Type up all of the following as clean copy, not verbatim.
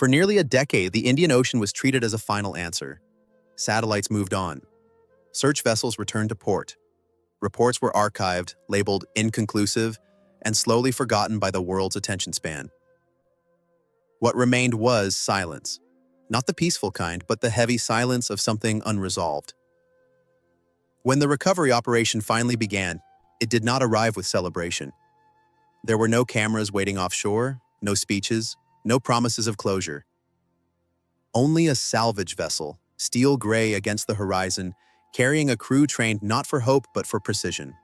For nearly a decade, the Indian Ocean was treated as a final answer. Satellites moved on. Search vessels returned to port. Reports were archived, labeled inconclusive, and slowly forgotten by the world's attention span. What remained was silence. Not the peaceful kind, but the heavy silence of something unresolved. When the recovery operation finally began, it did not arrive with celebration. There were no cameras waiting offshore, no speeches, no promises of closure. Only a salvage vessel, steel gray against the horizon, carrying a crew trained not for hope but for precision.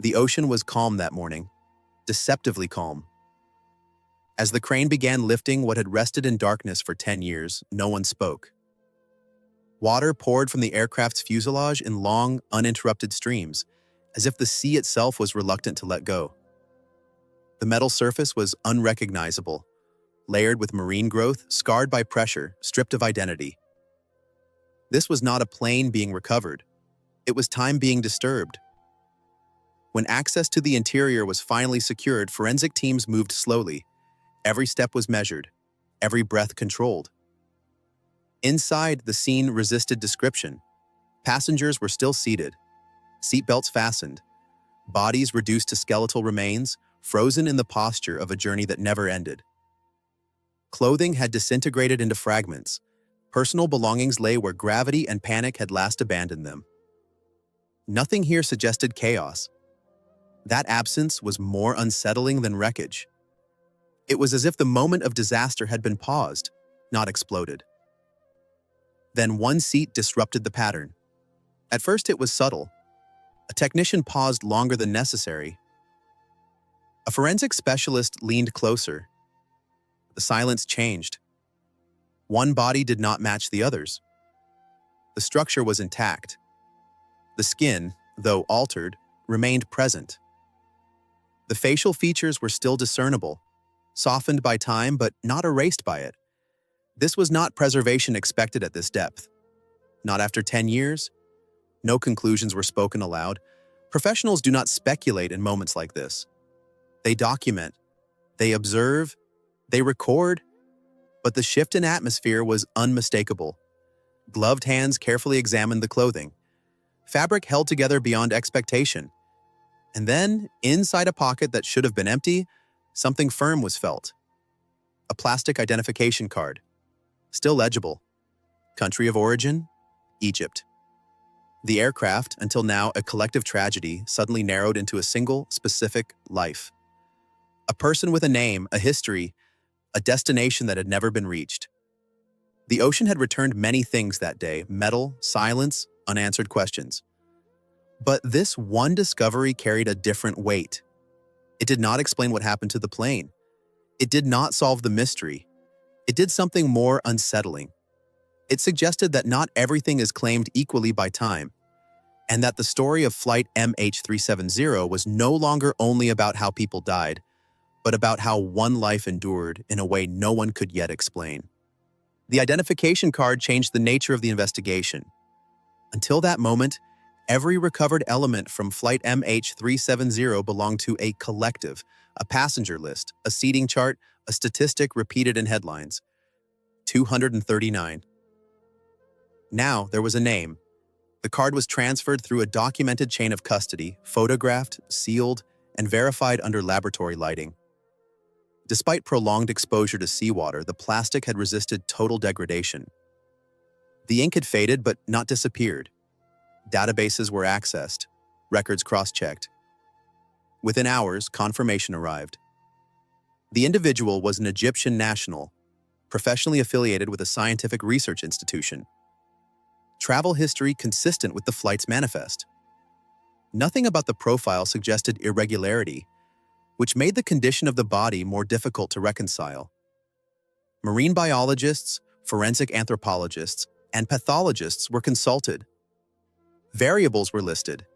The ocean was calm that morning, deceptively calm. As the crane began lifting what had rested in darkness for 10 years, no one spoke. Water poured from the aircraft's fuselage in long, uninterrupted streams, as if the sea itself was reluctant to let go. The metal surface was unrecognizable, layered with marine growth, scarred by pressure, stripped of identity. This was not a plane being recovered. It was time being disturbed. When access to the interior was finally secured, forensic teams moved slowly. Every step was measured, every breath controlled. Inside, the scene resisted description. Passengers were still seated, seatbelts fastened, bodies reduced to skeletal remains, frozen in the posture of a journey that never ended. Clothing had disintegrated into fragments. Personal belongings lay where gravity and panic had last abandoned them. Nothing here suggested chaos. That absence was more unsettling than wreckage. It was as if the moment of disaster had been paused, not exploded. Then one seat disrupted the pattern. At first it was subtle. A technician paused longer than necessary. A forensic specialist leaned closer. The silence changed. One body did not match the others. The structure was intact. The skin, though altered, remained present. The facial features were still discernible, softened by time but not erased by it. This was not preservation expected at this depth. Not after 10 years. No conclusions were spoken aloud. Professionals do not speculate in moments like this. They document, they observe, they record, but the shift in atmosphere was unmistakable. Gloved hands carefully examined the clothing. Fabric held together beyond expectation. And then, inside a pocket that should have been empty, something firm was felt. A plastic identification card. Still legible. Country of origin? Egypt. The aircraft, until now a collective tragedy, suddenly narrowed into a single, specific life. A person with a name, a history, a destination that had never been reached. The ocean had returned many things that day: metal, silence, unanswered questions. But this one discovery carried a different weight. It did not explain what happened to the plane. It did not solve the mystery. It did something more unsettling. It suggested that not everything is claimed equally by time, and that the story of flight MH370 was no longer only about how people died, but about how one life endured in a way no one could yet explain. The identification card changed the nature of the investigation. Until that moment, every recovered element from flight MH370 belonged to a collective, a passenger list, a seating chart, a statistic repeated in headlines. 239. Now there was a name. The card was transferred through a documented chain of custody, photographed, sealed, and verified under laboratory lighting. Despite prolonged exposure to seawater, the plastic had resisted total degradation. The ink had faded but not disappeared. Databases were accessed, records cross-checked. Within hours, confirmation arrived. The individual was an Egyptian national, professionally affiliated with a scientific research institution. Travel history consistent with the flight's manifest. Nothing about the profile suggested irregularity, which made the condition of the body more difficult to reconcile. Marine biologists, forensic anthropologists, and pathologists were consulted. Variables were listed: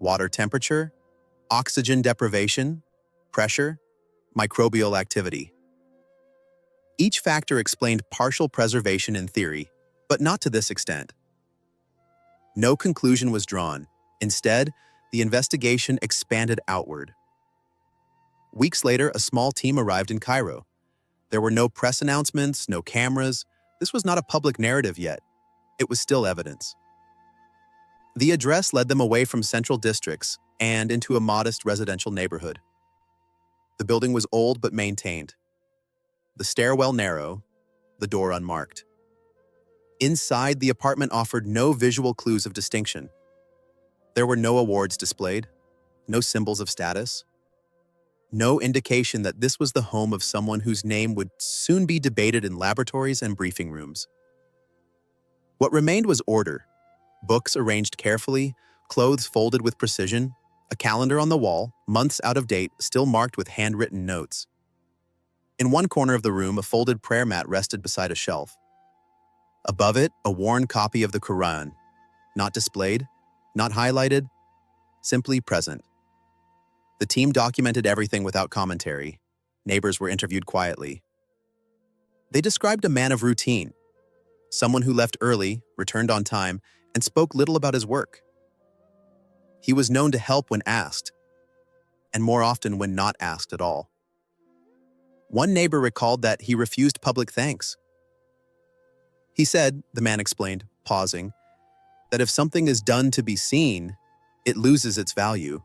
water temperature, oxygen deprivation, pressure, microbial activity. Each factor explained partial preservation in theory, but not to this extent. No conclusion was drawn. Instead, the investigation expanded outward. Weeks later, a small team arrived in Cairo. There were no press announcements, no cameras. This was not a public narrative yet. It was still evidence. The address led them away from central districts and into a modest residential neighborhood. The building was old but maintained. The stairwell narrow, the door unmarked. Inside, the apartment offered no visual clues of distinction. There were no awards displayed, no symbols of status, no indication that this was the home of someone whose name would soon be debated in laboratories and briefing rooms. What remained was order. Books arranged carefully, clothes folded with precision, a calendar on the wall, months out of date, still marked with handwritten notes. In one corner of the room, a folded prayer mat rested beside a shelf. Above it, a worn copy of the Quran, not displayed, not highlighted, simply present. The team documented everything without commentary. Neighbors were interviewed quietly. They described a man of routine, someone who left early, returned on time, and spoke little about his work. He was known to help when asked, and more often when not asked at all. One neighbor recalled that he refused public thanks. He said, the man explained, pausing, that if something is done to be seen, it loses its value.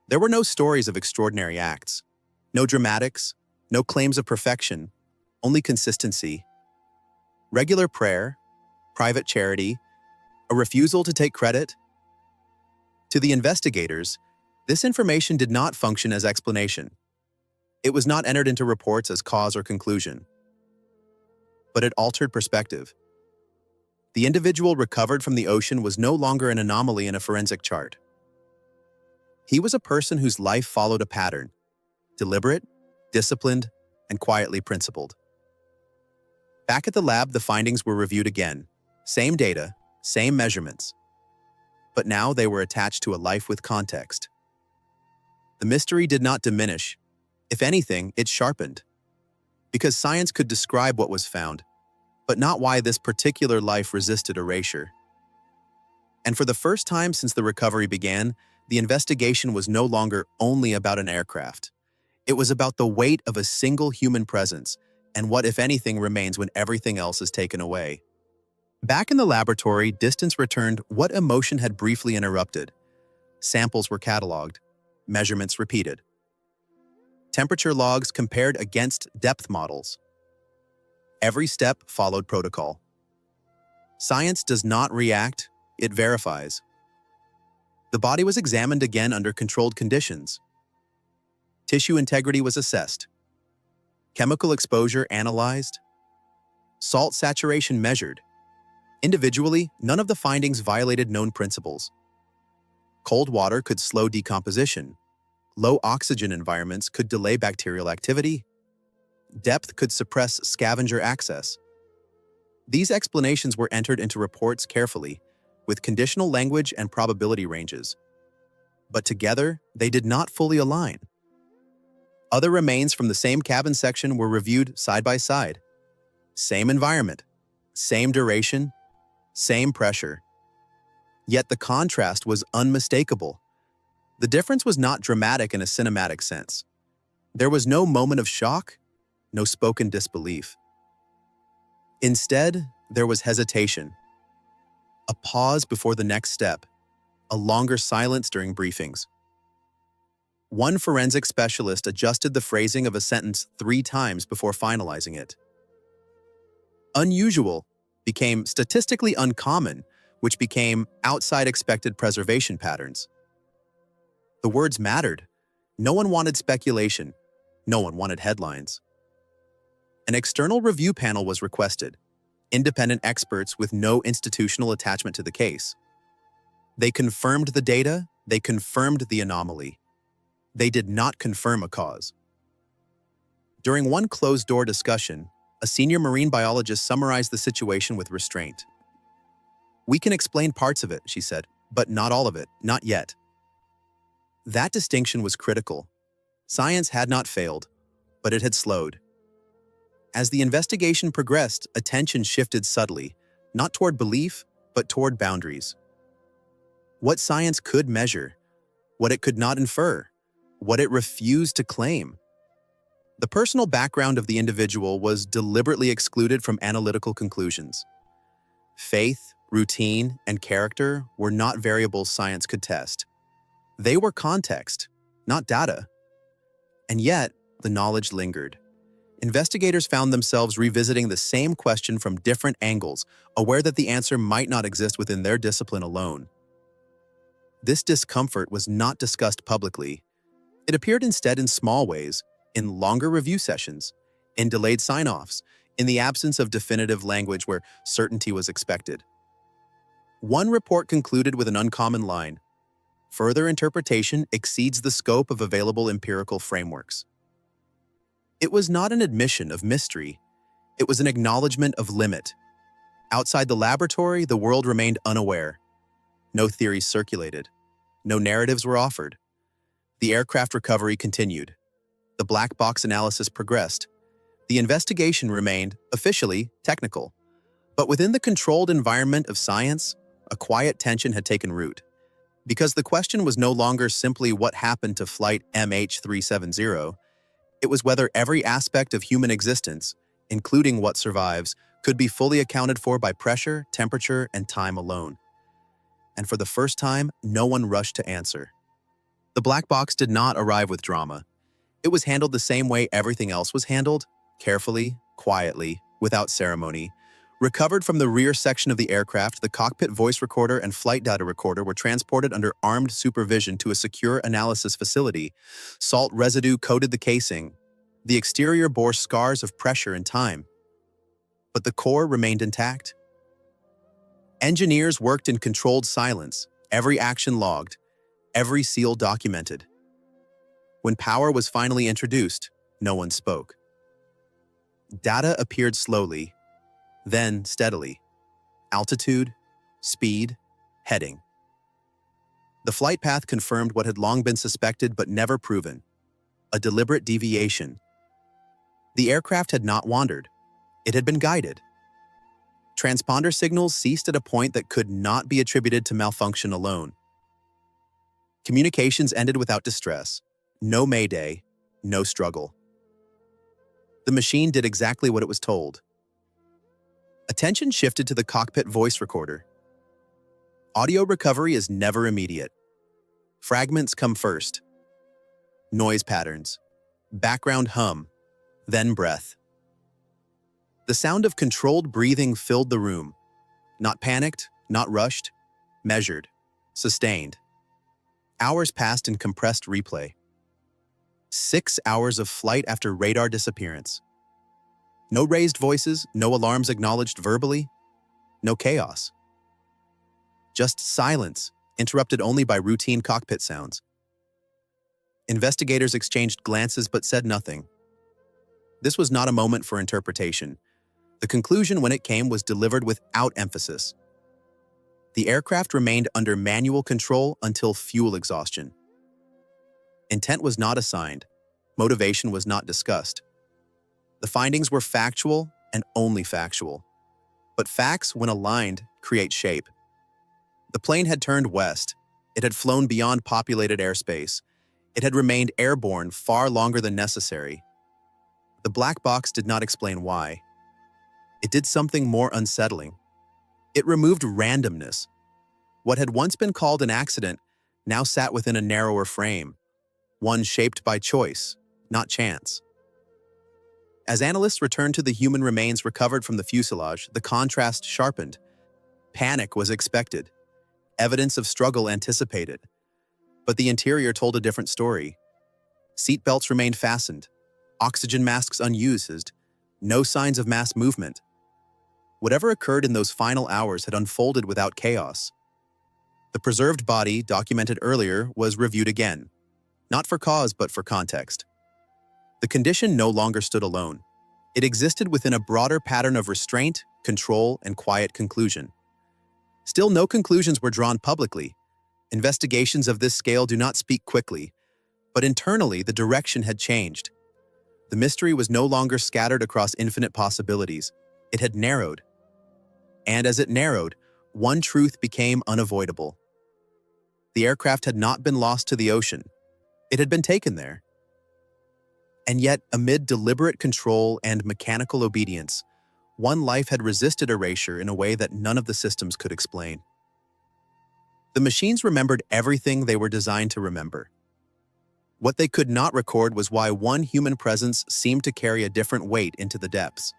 There were no stories of extraordinary acts, no dramatics, no claims of perfection, only consistency. Regular prayer, private charity, a refusal to take credit. To the investigators, this information did not function as explanation. It was not entered into reports as cause or conclusion. But it altered perspective. The individual recovered from the ocean was no longer an anomaly in a forensic chart. He was a person whose life followed a pattern, deliberate, disciplined, and quietly principled. Back at the lab, the findings were reviewed again. Same data, same measurements. But now they were attached to a life with context. The mystery did not diminish. If anything, it sharpened. Because science could describe what was found, but not why this particular life resisted erasure. And for the first time since the recovery began, the investigation was no longer only about an aircraft. It was about the weight of a single human presence and what, if anything, remains when everything else is taken away. Back in the laboratory, distance returned what emotion had briefly interrupted. Samples were cataloged, measurements repeated. Temperature logs compared against depth models. Every step followed protocol. Science does not react, it verifies. The body was examined again under controlled conditions. Tissue integrity was assessed. Chemical exposure analyzed. Salt saturation measured. Individually, none of the findings violated known principles. Cold water could slow decomposition. Low oxygen environments could delay bacterial activity. Depth could suppress scavenger access. These explanations were entered into reports carefully, with conditional language and probability ranges. But together, they did not fully align. Other remains from the same cabin section were reviewed side by side. Same environment, same duration, same pressure. Yet the contrast was unmistakable. The difference was not dramatic in a cinematic sense. There was no moment of shock, no spoken disbelief. Instead, there was hesitation. A pause before the next step, a longer silence during briefings. One forensic specialist adjusted the phrasing of a sentence 3 times before finalizing it. Unusual became statistically uncommon, which became outside expected preservation patterns. The words mattered. No one wanted speculation. No one wanted headlines. An external review panel was requested. Independent experts with no institutional attachment to the case. They confirmed the data, they confirmed the anomaly. They did not confirm a cause. During one closed-door discussion, a senior marine biologist summarized the situation with restraint. "We can explain parts of it," she said, "but not all of it, not yet." That distinction was critical. Science had not failed, but it had slowed. As the investigation progressed, attention shifted subtly, not toward belief, but toward boundaries. What science could measure, what it could not infer, what it refused to claim. The personal background of the individual was deliberately excluded from analytical conclusions. Faith, routine, and character were not variables science could test. They were context, not data. And yet, the knowledge lingered. Investigators found themselves revisiting the same question from different angles, aware that the answer might not exist within their discipline alone. This discomfort was not discussed publicly. It appeared instead in small ways, in longer review sessions, in delayed sign-offs, in the absence of definitive language where certainty was expected. One report concluded with an uncommon line: further interpretation exceeds the scope of available empirical frameworks. It was not an admission of mystery, it was an acknowledgement of limit. Outside the laboratory, the world remained unaware. No theories circulated. No narratives were offered. The aircraft recovery continued. The black box analysis progressed. The investigation remained, officially, technical. But within the controlled environment of science, a quiet tension had taken root. Because the question was no longer simply what happened to flight MH370, it was whether every aspect of human existence, including what survives, could be fully accounted for by pressure, temperature, and time alone. And for the first time, no one rushed to answer. The black box did not arrive with drama. It was handled the same way everything else was handled, carefully, quietly, without ceremony. Recovered from the rear section of the aircraft, the cockpit voice recorder and flight data recorder were transported under armed supervision to a secure analysis facility. Salt residue coated the casing. The exterior bore scars of pressure and time. But the core remained intact. Engineers worked in controlled silence, every action logged, every seal documented. When power was finally introduced, no one spoke. Data appeared slowly, then steadily. Altitude, speed, heading. The flight path confirmed what had long been suspected but never proven: a deliberate deviation. The aircraft had not wandered. It had been guided. Transponder signals ceased at a point that could not be attributed to malfunction alone. Communications ended without distress. No mayday, no struggle. The machine did exactly what it was told. Attention shifted to the cockpit voice recorder. Audio recovery is never immediate. Fragments come first. Noise patterns. Background hum. Then breath. The sound of controlled breathing filled the room. Not panicked, not rushed. Measured. Sustained. Hours passed in compressed replay. 6 hours of flight after radar disappearance. No raised voices, no alarms acknowledged verbally, no chaos. Just silence, interrupted only by routine cockpit sounds. Investigators exchanged glances but said nothing. This was not a moment for interpretation. The conclusion, when it came, was delivered without emphasis. The aircraft remained under manual control until fuel exhaustion. Intent was not assigned. Motivation was not discussed. The findings were factual and only factual. But facts, when aligned, create shape. The plane had turned west. It had flown beyond populated airspace. It had remained airborne far longer than necessary. The black box did not explain why. It did something more unsettling. It removed randomness. What had once been called an accident now sat within a narrower frame, one shaped by choice, not chance. As analysts returned to the human remains recovered from the fuselage, the contrast sharpened. Panic was expected. Evidence of struggle anticipated. But the interior told a different story. Seatbelts remained fastened. Oxygen masks unused. No signs of mass movement. Whatever occurred in those final hours had unfolded without chaos. The preserved body, documented earlier, was reviewed again. Not for cause, but for context. The condition no longer stood alone. It existed within a broader pattern of restraint, control, and quiet conclusion. Still, no conclusions were drawn publicly. Investigations of this scale do not speak quickly, but internally the direction had changed. The mystery was no longer scattered across infinite possibilities. It had narrowed. And as it narrowed, one truth became unavoidable. The aircraft had not been lost to the ocean. It had been taken there. And yet, amid deliberate control and mechanical obedience, one life had resisted erasure in a way that none of the systems could explain. The machines remembered everything they were designed to remember. What they could not record was why one human presence seemed to carry a different weight into the depths.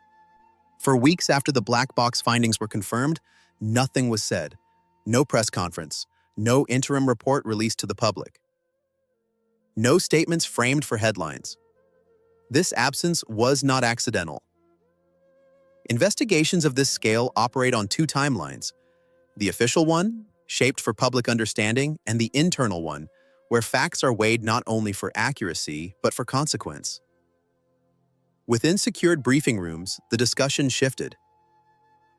For weeks after the black box findings were confirmed, nothing was said. No press conference, no interim report released to the public. No statements framed for headlines. This absence was not accidental. Investigations of this scale operate on two timelines: the official one, shaped for public understanding, and the internal one, where facts are weighed not only for accuracy, but for consequence. Within secured briefing rooms, the discussion shifted.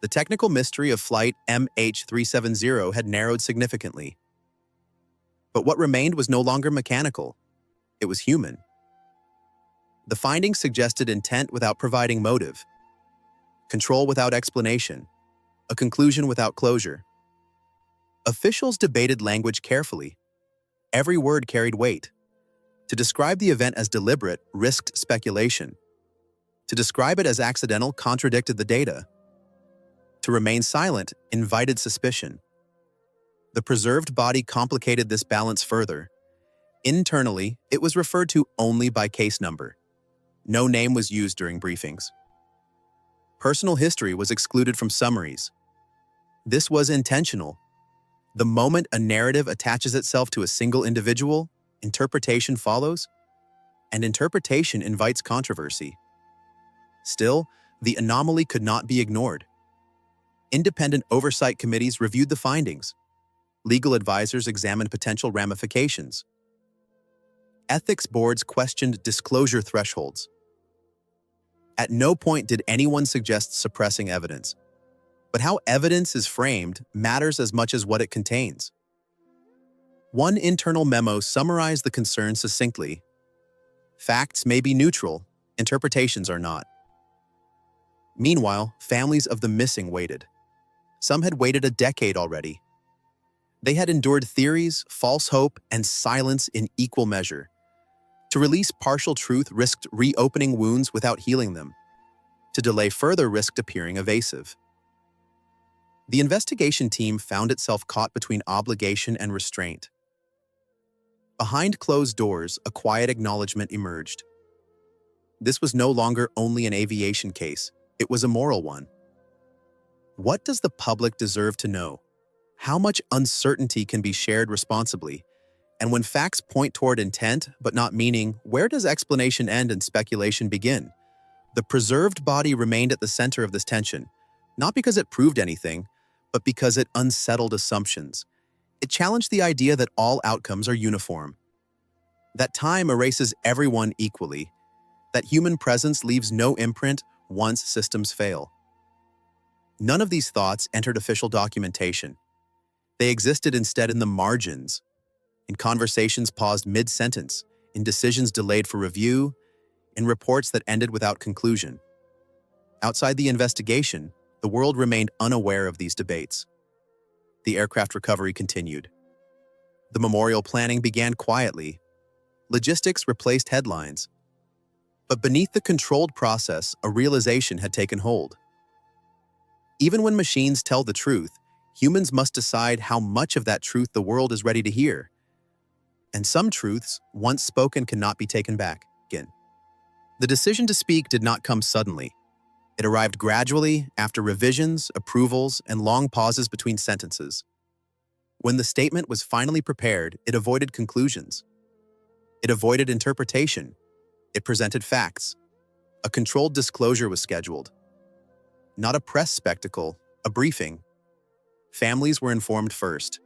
The technical mystery of flight MH370 had narrowed significantly. But what remained was no longer mechanical. It was human. The findings suggested intent without providing motive, control without explanation, a conclusion without closure. Officials debated language carefully. Every word carried weight. To describe the event as deliberate risked speculation. To describe it as accidental contradicted the data. To remain silent invited suspicion. The preserved body complicated this balance further. Internally, it was referred to only by case number. No name was used during briefings. Personal history was excluded from summaries. This was intentional. The moment a narrative attaches itself to a single individual, interpretation follows, and interpretation invites controversy. Still, the anomaly could not be ignored. Independent oversight committees reviewed the findings. Legal advisors examined potential ramifications. Ethics boards questioned disclosure thresholds. At no point did anyone suggest suppressing evidence. But how evidence is framed matters as much as what it contains. One internal memo summarized the concern succinctly. Facts may be neutral, interpretations are not. Meanwhile, families of the missing waited. Some had waited a decade already. They had endured theories, false hope, and silence in equal measure. To release partial truth risked reopening wounds without healing them. To delay further risked appearing evasive. The investigation team found itself caught between obligation and restraint. Behind closed doors, a quiet acknowledgement emerged. This was no longer only an aviation case, it was a moral one. What does the public deserve to know? How much uncertainty can be shared responsibly? And when facts point toward intent but not meaning, where does explanation end and speculation begin? The preserved body remained at the center of this tension, not because it proved anything, but because it unsettled assumptions. It challenged the idea that all outcomes are uniform, that time erases everyone equally, that human presence leaves no imprint once systems fail. None of these thoughts entered official documentation. They existed instead in the margins, in conversations paused mid-sentence, in decisions delayed for review, in reports that ended without conclusion. Outside the investigation, the world remained unaware of these debates. The aircraft recovery continued. The memorial planning began quietly. Logistics replaced headlines. But beneath the controlled process, a realization had taken hold. Even when machines tell the truth, humans must decide how much of that truth the world is ready to hear. And some truths, once spoken, cannot be taken back again. The decision to speak did not come suddenly. It arrived gradually, after revisions, approvals, and long pauses between sentences. When the statement was finally prepared, it avoided conclusions. It avoided interpretation. It presented facts. A controlled disclosure was scheduled. Not a press spectacle, a briefing. Families were informed first.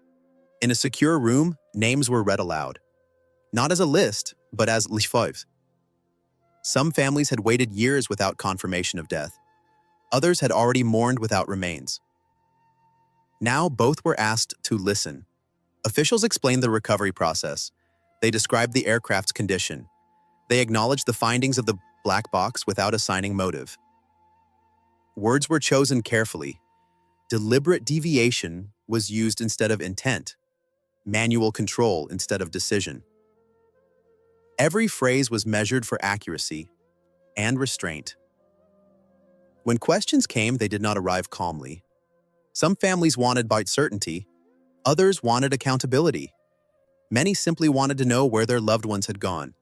In a secure room, names were read aloud. Not as a list, but as l'fives. Some families had waited years without confirmation of death. Others had already mourned without remains. Now both were asked to listen. Officials explained the recovery process. They described the aircraft's condition. They acknowledged the findings of the black box without assigning motive. Words were chosen carefully. Deliberate deviation was used instead of intent. Manual control instead of decision. Every phrase was measured for accuracy and restraint. When questions came, they did not arrive calmly. Some families wanted bite certainty, others wanted accountability. Many simply wanted to know where their loved ones had gone.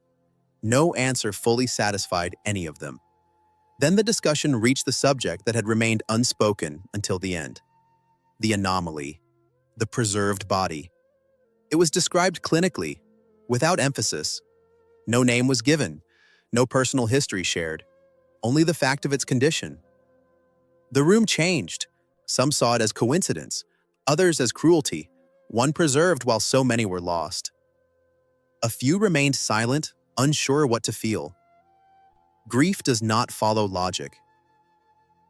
No answer fully satisfied any of them. Then the discussion reached the subject that had remained unspoken until the end. The anomaly. The preserved body. It was described clinically, without emphasis. No name was given, no personal history shared, only the fact of its condition. The room changed. Some saw it as coincidence, others as cruelty, one preserved while so many were lost. A few remained silent, unsure what to feel. Grief does not follow logic.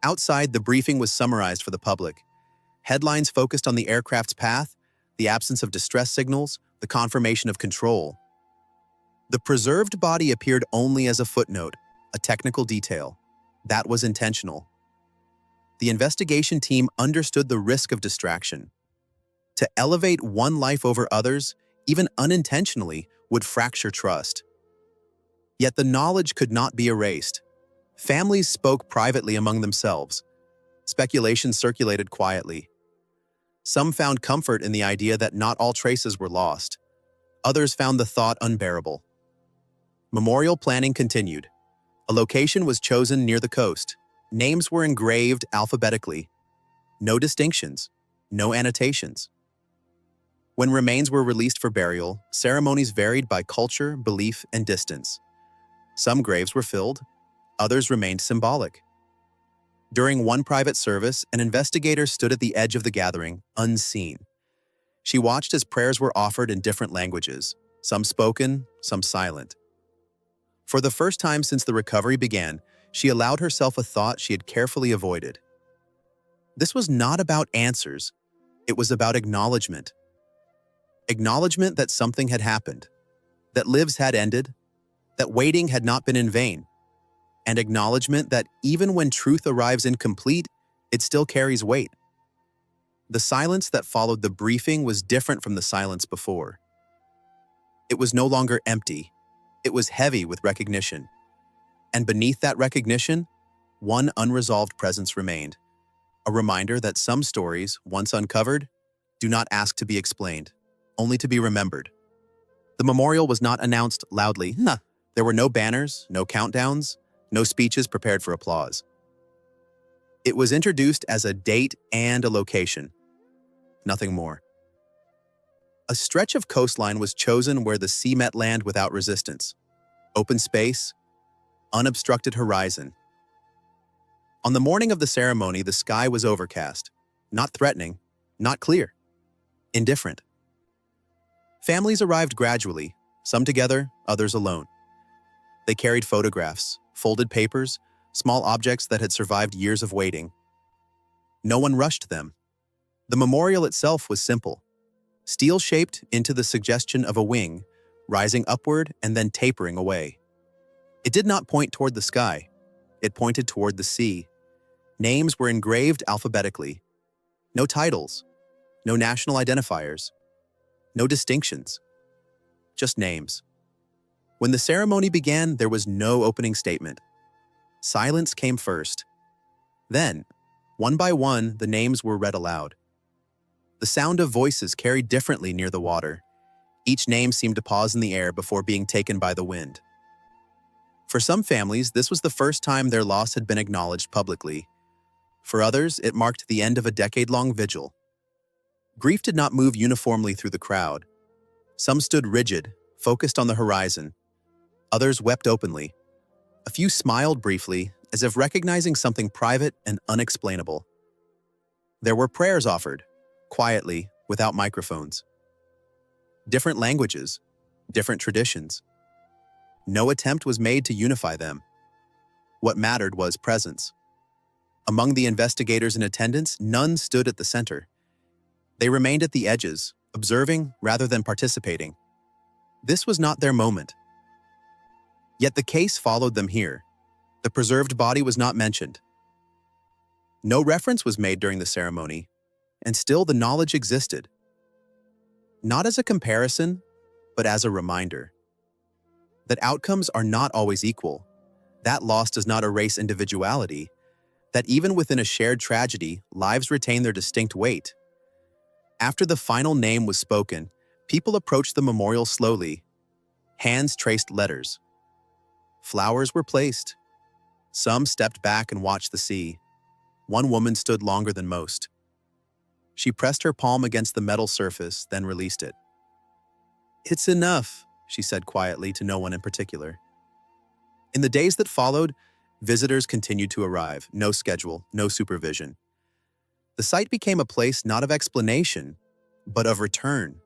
Outside, the briefing was summarized for the public. Headlines focused on the aircraft's path, the absence of distress signals, the confirmation of control. The preserved body appeared only as a footnote, a technical detail. That was intentional. The investigation team understood the risk of distraction. To elevate one life over others, even unintentionally, would fracture trust. Yet the knowledge could not be erased. Families spoke privately among themselves. Speculation circulated quietly. Some found comfort in the idea that not all traces were lost. Others found the thought unbearable. Memorial planning continued. A location was chosen near the coast. Names were engraved alphabetically. No distinctions, no annotations. When remains were released for burial, ceremonies varied by culture, belief, and distance. Some graves were filled, others remained symbolic. During one private service, an investigator stood at the edge of the gathering, unseen. She watched as prayers were offered in different languages, some spoken, some silent. For the first time since the recovery began, she allowed herself a thought she had carefully avoided. This was not about answers, it was about acknowledgement. Acknowledgement that something had happened, that lives had ended, that waiting had not been in vain, and acknowledgement that even when truth arrives incomplete, it still carries weight. The silence that followed the briefing was different from the silence before. It was no longer empty, it was heavy with recognition. And beneath that recognition, one unresolved presence remained, a reminder that some stories, once uncovered, do not ask to be explained, only to be remembered. The memorial was not announced loudly. There were no banners, no countdowns, no speeches prepared for applause. It was introduced as a date and a location. Nothing more. A stretch of coastline was chosen where the sea met land without resistance. Open space, unobstructed horizon. On the morning of the ceremony, the sky was overcast, not threatening, not clear, indifferent. Families arrived gradually, some together, others alone. They carried photographs, folded papers, small objects that had survived years of waiting. No one rushed them. The memorial itself was simple, steel-shaped into the suggestion of a wing, rising upward and then tapering away. It did not point toward the sky. It pointed toward the sea. Names were engraved alphabetically. No titles, no national identifiers, no distinctions, just names. When the ceremony began, there was no opening statement. Silence came first. Then, one by one, the names were read aloud. The sound of voices carried differently near the water. Each name seemed to pause in the air before being taken by the wind. For some families, this was the first time their loss had been acknowledged publicly. For others, it marked the end of a decade-long vigil. Grief did not move uniformly through the crowd. Some stood rigid, focused on the horizon. Others wept openly. A few smiled briefly, as if recognizing something private and unexplainable. There were prayers offered, quietly, without microphones. Different languages, different traditions. No attempt was made to unify them. What mattered was presence. Among the investigators in attendance, none stood at the center. They remained at the edges, observing rather than participating. This was not their moment. Yet the case followed them here. The preserved body was not mentioned. No reference was made during the ceremony, and still the knowledge existed. Not as a comparison, but as a reminder. that outcomes are not always equal, that loss does not erase individuality, that even within a shared tragedy, lives retain their distinct weight. After the final name was spoken, people approached the memorial slowly. Hands traced letters. Flowers were placed. Some stepped back and watched the sea. One woman stood longer than most. She pressed her palm against the metal surface, then released it. "It's enough," she said quietly to no one in particular. In the days that followed, visitors continued to arrive, no schedule, no supervision. The site became a place not of explanation, but of return.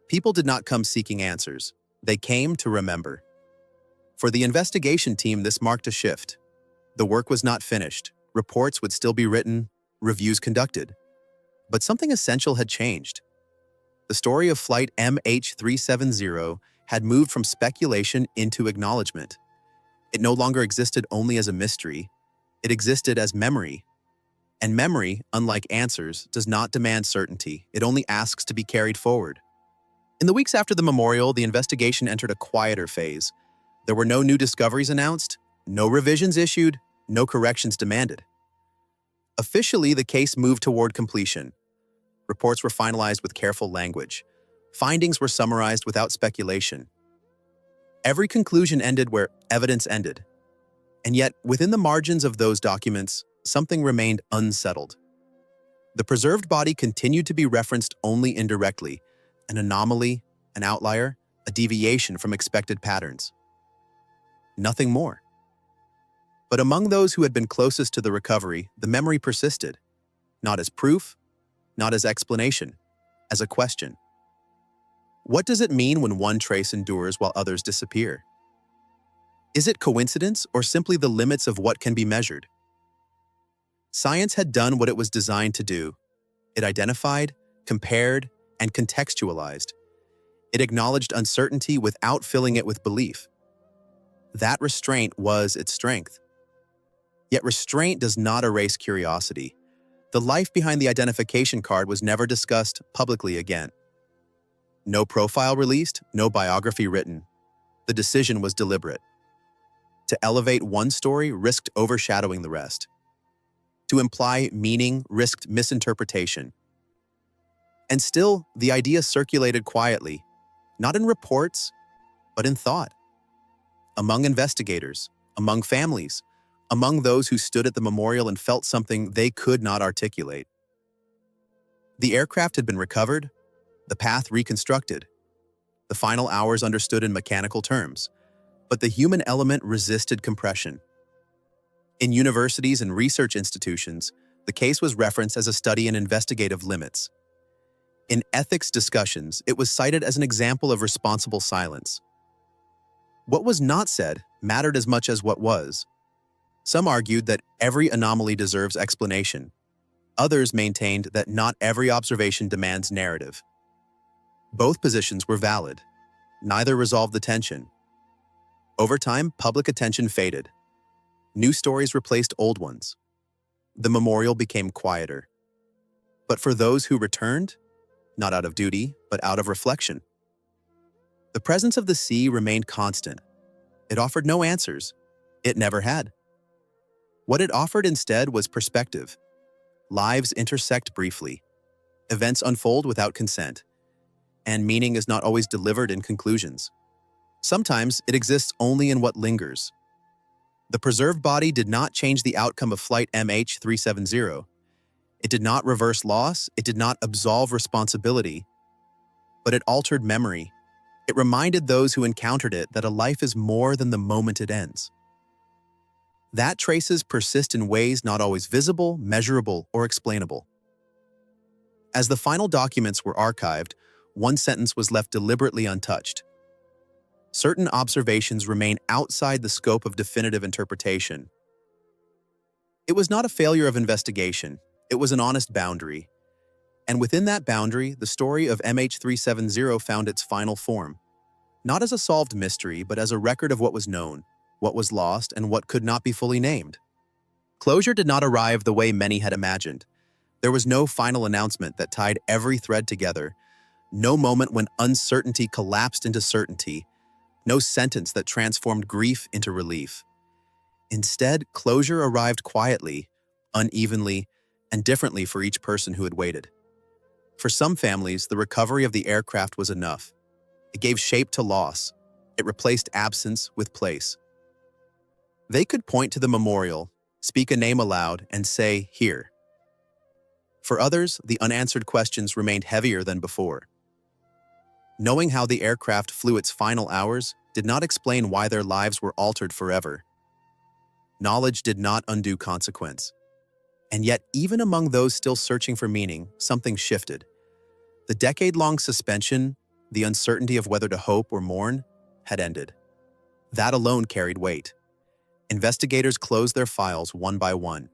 People did not come seeking answers. They came to remember. For the investigation team, this marked a shift. The work was not finished. Reports would still be written, reviews conducted. But something essential had changed. The story of Flight MH370 had moved from speculation into acknowledgement. It no longer existed only as a mystery. It existed as memory. And memory, unlike answers, does not demand certainty. It only asks to be carried forward. In the weeks after the memorial, the investigation entered a quieter phase. There were no new discoveries announced, no revisions issued, no corrections demanded. Officially, the case moved toward completion. Reports were finalized with careful language. Findings were summarized without speculation. Every conclusion ended where evidence ended. And yet, within the margins of those documents, something remained unsettled. The preserved body continued to be referenced only indirectly, an anomaly, an outlier, a deviation from expected patterns. Nothing more. But among those who had been closest to the recovery, the memory persisted, not as proof, not as explanation, as a question. What does it mean when one trace endures while others disappear? Is it coincidence or simply the limits of what can be measured? Science had done what it was designed to do. It identified, compared, and contextualized. It acknowledged uncertainty without filling it with belief. That restraint was its strength. Yet restraint does not erase curiosity. The life behind the identification card was never discussed publicly again. No profile released, no biography written. The decision was deliberate. To elevate one story risked overshadowing the rest. To imply meaning risked misinterpretation. And still, the idea circulated quietly, not in reports, but in thought. Among investigators, among families, among those who stood at the memorial and felt something they could not articulate. The aircraft had been recovered, the path reconstructed, the final hours understood in mechanical terms, but the human element resisted compression. In universities and research institutions, the case was referenced as a study in investigative limits. In ethics discussions, it was cited as an example of responsible silence. What was not said mattered as much as what was. Some argued that every anomaly deserves explanation. Others maintained that not every observation demands narrative. Both positions were valid. Neither resolved the tension. Over time, public attention faded. New stories replaced old ones. The memorial became quieter. But for those who returned, not out of duty, but out of reflection, the presence of the sea remained constant. It offered no answers. It never had. What it offered instead was perspective. Lives intersect briefly. Events unfold without consent. And meaning is not always delivered in conclusions. Sometimes it exists only in what lingers. The preserved body did not change the outcome of Flight MH370. It did not reverse loss, it did not absolve responsibility, but it altered memory. It reminded those who encountered it that a life is more than the moment it ends. That traces persist in ways not always visible, measurable, or explainable. As the final documents were archived, one sentence was left deliberately untouched. Certain observations remain outside the scope of definitive interpretation. It was not a failure of investigation, it was an honest boundary. And within that boundary, the story of MH370 found its final form. Not as a solved mystery, but as a record of what was known, what was lost, and what could not be fully named. Closure did not arrive the way many had imagined. There was no final announcement that tied every thread together, no moment when uncertainty collapsed into certainty. no sentence that transformed grief into relief. Instead, closure arrived quietly, unevenly, and differently for each person who had waited. For some families, the recovery of the aircraft was enough. It gave shape to loss. It replaced absence with place. They could point to the memorial, speak a name aloud, and say, "Here." For others, the unanswered questions remained heavier than before. Knowing how the aircraft flew its final hours did not explain why their lives were altered forever. Knowledge did not undo consequence. And yet, even among those still searching for meaning, something shifted. The decade-long suspension, the uncertainty of whether to hope or mourn, had ended. That alone carried weight. Investigators closed their files one by one.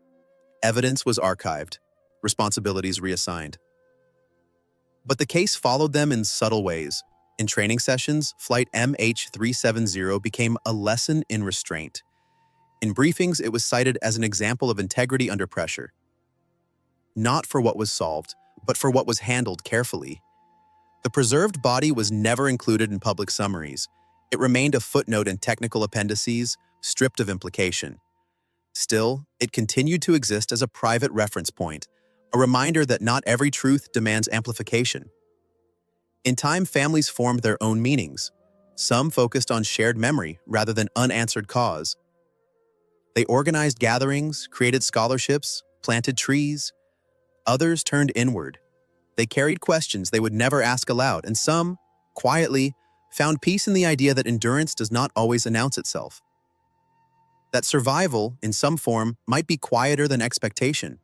Evidence was archived, responsibilities reassigned. But the case followed them in subtle ways. In training sessions, Flight MH370 became a lesson in restraint. In briefings, it was cited as an example of integrity under pressure. Not for what was solved, but for what was handled carefully. The preserved body was never included in public summaries. It remained a footnote in technical appendices, stripped of implication. Still, it continued to exist as a private reference point, a reminder that not every truth demands amplification. In time, families formed their own meanings. Some focused on shared memory rather than unanswered cause. They organized gatherings, created scholarships, planted trees. Others turned inward. They carried questions they would never ask aloud, and some, quietly, found peace in the idea that endurance does not always announce itself. That survival, in some form, might be quieter than expectation.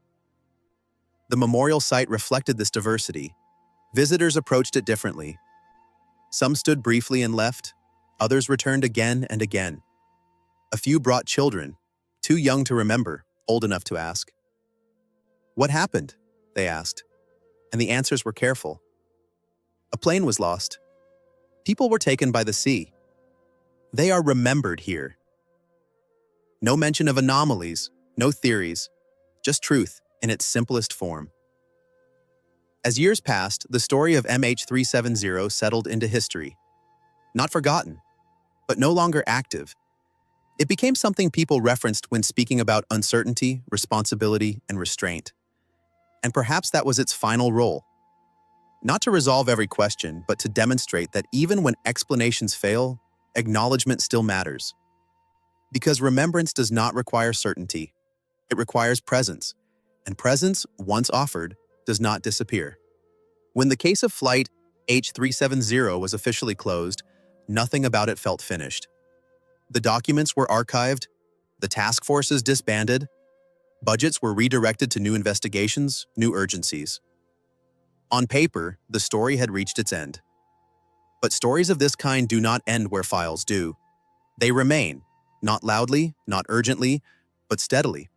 The memorial site reflected this diversity. Visitors approached it differently. Some stood briefly and left. Others returned again and again. A few brought children, too young to remember, old enough to ask. "What happened?" they asked, and the answers were careful. A plane was lost. People were taken by the sea. They are remembered here. No mention of anomalies, no theories, just truth in its simplest form. As years passed, the story of MH370 settled into history. Not forgotten, but no longer active. It became something people referenced when speaking about uncertainty, responsibility, and restraint. And perhaps that was its final role. Not to resolve every question, but to demonstrate that even when explanations fail, acknowledgement still matters. Because remembrance does not require certainty. It requires presence. And presence, once offered, does not disappear. When the case of Flight H370 was officially closed, nothing about it felt finished. The documents were archived, the task forces disbanded, budgets were redirected to new investigations, new urgencies. On paper, the story had reached its end. But stories of this kind do not end where files do. They remain, not loudly, not urgently, but steadily.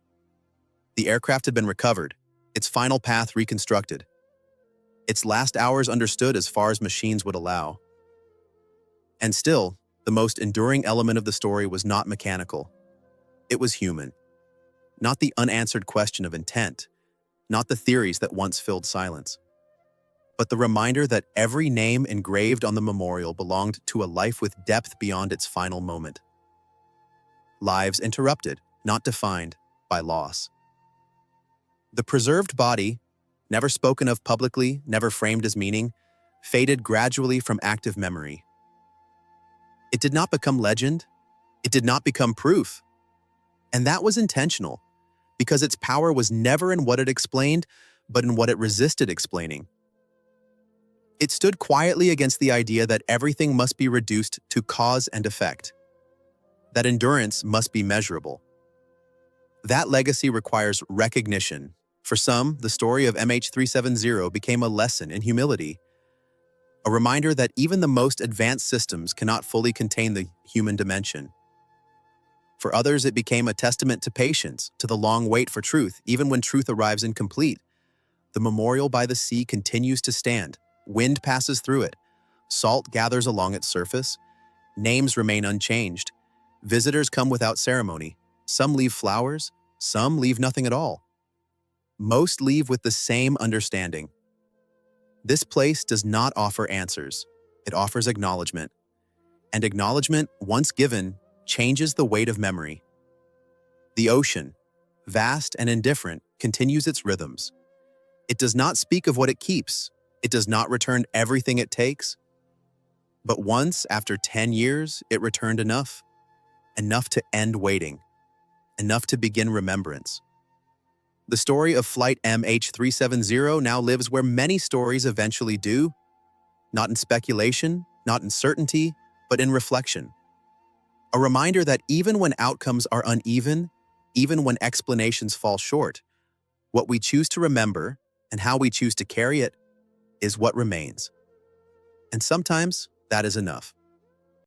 The aircraft had been recovered, its final path reconstructed, its last hours understood as far as machines would allow. And still, the most enduring element of the story was not mechanical. It was human. Not the unanswered question of intent, not the theories that once filled silence, but the reminder that every name engraved on the memorial belonged to a life with depth beyond its final moment. Lives interrupted, not defined, by loss. The preserved body, never spoken of publicly, never framed as meaning, faded gradually from active memory. It did not become legend. It did not become proof. And that was intentional, because its power was never in what it explained, but in what it resisted explaining. It stood quietly against the idea that everything must be reduced to cause and effect, that endurance must be measurable. That legacy requires recognition. For some, the story of MH370 became a lesson in humility, a reminder that even the most advanced systems cannot fully contain the human dimension. For others, it became a testament to patience, to the long wait for truth, even when truth arrives incomplete. The memorial by the sea continues to stand. Wind passes through it. Salt gathers along its surface. Names remain unchanged. Visitors come without ceremony. Some leave flowers, some leave nothing at all. Most leave with the same understanding. This place does not offer answers. It offers acknowledgement. And acknowledgement, once given, changes the weight of memory. The ocean, vast and indifferent, continues its rhythms. It does not speak of what it keeps. It does not return everything it takes. But once, after 10 years, it returned enough. Enough to end waiting. Enough to begin remembrance. The story of Flight MH370 now lives where many stories eventually do. Not in speculation, not in certainty, but in reflection. A reminder that even when outcomes are uneven, even when explanations fall short, what we choose to remember and how we choose to carry it is what remains. And sometimes that is enough.